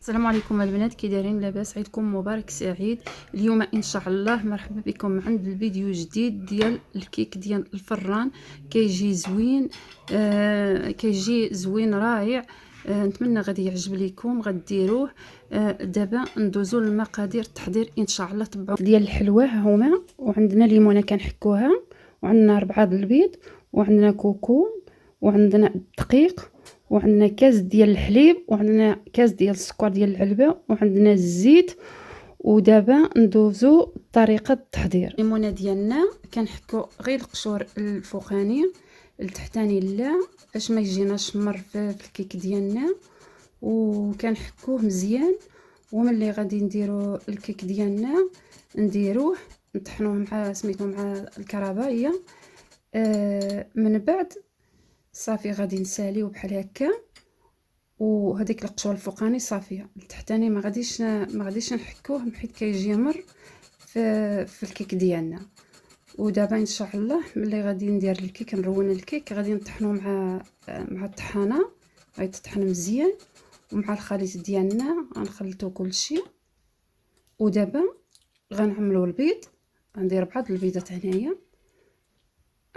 السلام عليكم البنات، كي دايرين؟ لاباس؟ عيدكم مبارك سعيد. اليوم ان شاء الله مرحبا بكم عند الفيديو جديد ديال الكيك ديال الفران. كيجي زوين، كيجي زوين رائع. نتمنى غادي يعجب لكم، غديروه. دابا ندوزو للمقادير التحضير ان شاء الله. تبعوا ديال الحلوى هما، وعندنا ليمونه كنحكوها، وعندنا 4 البيض، وعندنا كوكو، وعندنا الدقيق، وعندنا كاس ديال الحليب، وعندنا كاس ديال السكر ديال العلبه، وعندنا الزيت. ودابا ندوزو طريقه التحضير. الليمونه ديالنا كنحكو غير القشور الفوقاني، التحتاني لا، باش ما يجيناش مر في الكيك ديالنا، وكنحكوه مزيان. وملي غادي نديرو الكيك ديالنا نديروه نطحنوه مع سميتو مع الكرابايه. من بعد صافي غادي نساليو بحال هكا، وهذيك القشور الفوقاني صافيه. التحتاني ما غاديش نحكوه حيت كيجي مر في الكيك ديالنا. ودابا ان شاء الله ملي غادي ندير الكيك، نرون الكيك، غادي نطحنو مع الطحانه، غيتطحن مزيان، ومع الخليط ديالنا غنخلطو كلشي. ودابا غنعملو البيض. غندير بعض البيضات هنايا،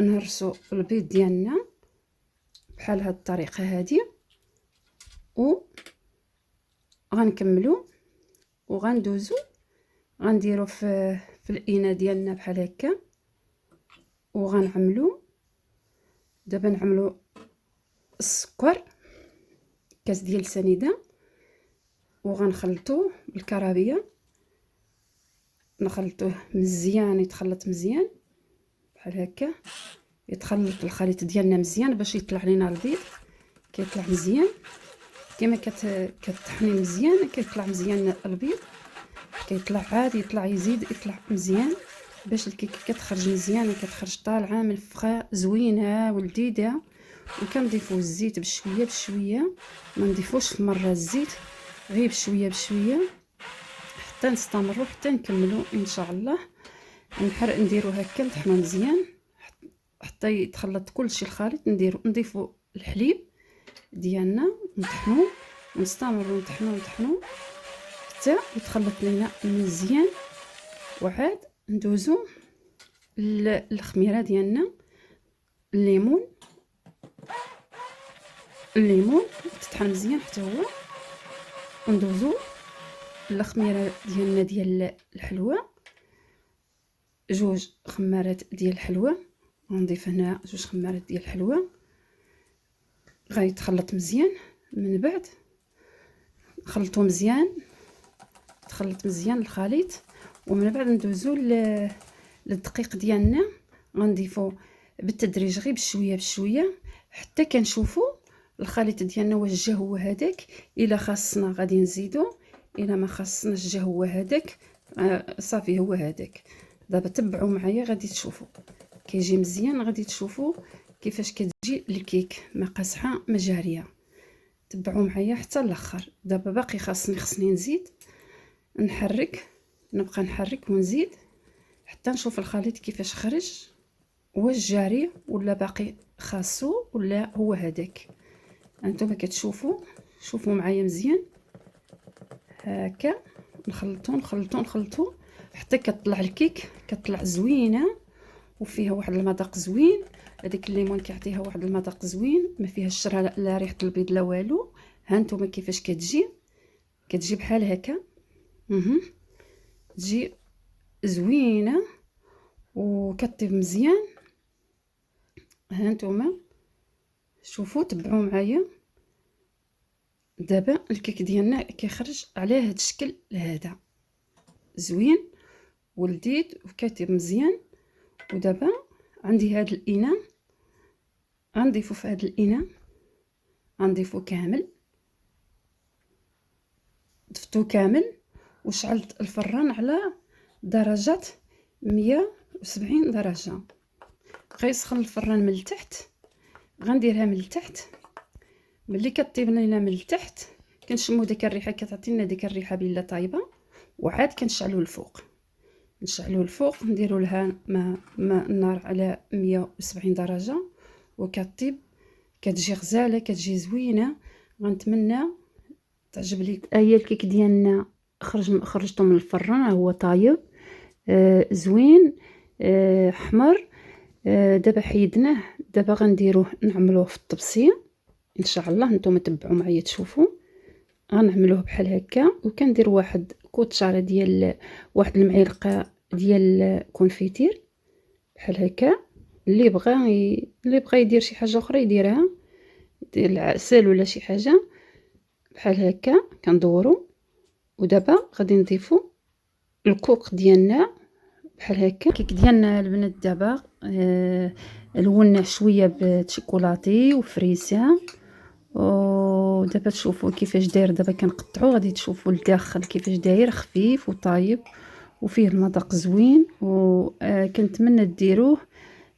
نهرسو البيض ديالنا بحال هاد الطريقه هادي، و غنكملو وغندوزو غنديرو في الاناء ديالنا بحال هكا، وغنعملو. دابا نعملو السكر، كاس ديال سنيده، وغنخلطوه بالكرابيه، نخلطوه مزيان، يتخلط مزيان بحال هكا. يتخلط الخليط ديالنا مزيان باش يطلع لينا البيض. كيطلع مزيان كما كتطحني مزيان، كيطلع مزيان البيض، كيطلع عادي، يطلع يزيد يطلع مزيان باش الكيكه كتخرج مزيانه، كتخرج طالعه من الفخا زوينه ولذيذه. وكنضيفوا الزيت بشويه بشويه، ما نضيفوش في مره الزيت، غير بشويه بشويه حتى نستمروا حتى نكملوا ان شاء الله. نديروا هكا، نطحنوا مزيان حتى يتخلط كلشي الخليط. نضيفوا الحليب ديالنا، نطحنوه ونستمروا نطحنوه حتى يتخلط لينا مزيان. وعاد ندوزو الخميره ديالنا، الليمون تطحن مزيان حتى هو. وندوزو الخميره ديالنا ديال الحلوى، 2 خمارات ديال الحلوى. غنضيف هنا 2 خمارات ديال الحلوى، غيتخلط مزيان. من بعد نخلطو مزيان، تخلط مزيان الخليط. ومن بعد ندوزو للدقيق ديالنا، غنضيفو بالتدريج غير بشويه بشويه حتى كنشوفو الخليط ديالنا واش جا هو هذاك. الا خاصنا غادي نزيدو، الا ما خاصناش جا هو هذاك، صافي هو هذاك. دابا تبعوا معايا غادي تشوفوا كيجي مزيان، غادي تشوفوا كيفاش كتجي الكيك ما قاصحه ما جاريه. تبعوا معايا حتى الاخر. دابا باقي خاصني نزيد نحرك، نبقى نحرك ونزيد حتى نشوف الخليط كيفاش خرج، واش جاري ولا باقي خاصو ولا هو هذاك. انتم كتشوفوا، شوفوا معايا مزيان هكا. نخلطو حتى كتطلع الكيك، كتطلع زوينه وفيها واحد المذاق زوين. هذاك الليمون كيعطيها واحد المذاق زوين، ما فيهاش لا ريحه البيض لا والو. ها نتوما كيفاش كتجي بحال هكا. تجي زوينه وكطيب مزيان. ها نتوما شوفوا، تبعوا معايا. دابا الكيك ديالنا كيخرج على هذا الشكل هذا، زوين ولذيذ وكاتب مزيان. ودابا عندي هذا الاناء، غنضيفو في هذا الاناء، غنضيفو كامل، ضفتو كامل. وشعلت الفران على درجه 170 درجه. غيسخن الفران من التحت، غنديرها من التحت. ملي كطيب لينا من التحت كنشمو ديك الريحه، كتعطينا ديك الريحه بلا طايبه. وعاد كنشعلو الفوق، نديرو لها ما النار على 170 درجه، وكطيب. كتجي غزاله، كتجي زوينه. غنتمنى تعجب ليك. هي الكيك ديالنا خرجته من الفران، هو طايب زوين حمر. دابا حيدناه، دابا غنديروه نعملوه في الطبسيه ان شاء الله. نتوما تبعوا معايا تشوفوا. غنعملوه بحال هكا، وكندير واحد كوتشاره ديال واحد المعلقه ديال كونفيتير بحال هكا. اللي بغى يدير شي حاجه اخرى يديرها، يدير العسل ولا شي حاجه بحال هكا. كندورو، ودابا غادي نضيفو الكوك ديالنا بحال هكا. الكيك ديالنا البنات دابا لوناه شويه بالشوكولاتي وفريسه. ودابا تشوفوا كيفاش داير. دابا كنقطعو، غادي تشوفوا الداخل كيفاش داير، خفيف وطايب وفيه المذاق زوين. وكنتمنى ديروه.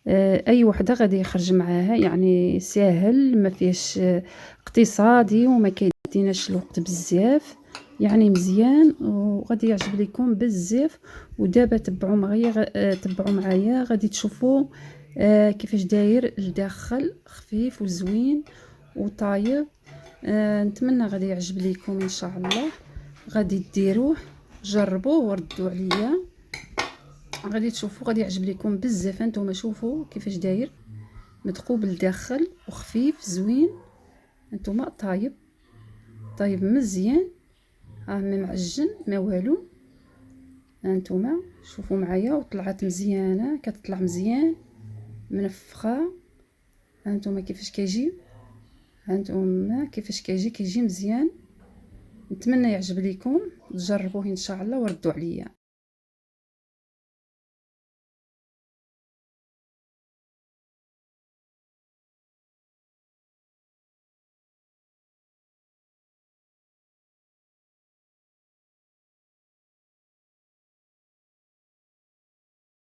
اي وحده غادي يخرج معاها، يعني ساهل، ما فيهش اقتصادي، وما كيديناش الوقت بزاف، يعني مزيان وغادي يعجب لكم بزاف. ودابا تبعوا معايا غادي تشوفوا كيفاش داير الداخل، خفيف وزوين وطايب. نتمنى غادي يعجب لكم ان شاء الله. غادي ديروه، جربوه وردوا عليا، غادي تشوفوا غادي يعجب لكم بزاف. انتم شوفوا كيفاش داير، مدقوب الداخل وخفيف زوين. انتم طايب مزيان، ما معجن ما والو. انتم شوفوا معايا، وطلعت مزيانه، كتطلع مزيان منفخه. انتم كيفاش كيجي، هانتوما كيفاش كيجي مزيان. نتمنى يعجب لكم، تجربوه ان شاء الله وردوا عليا.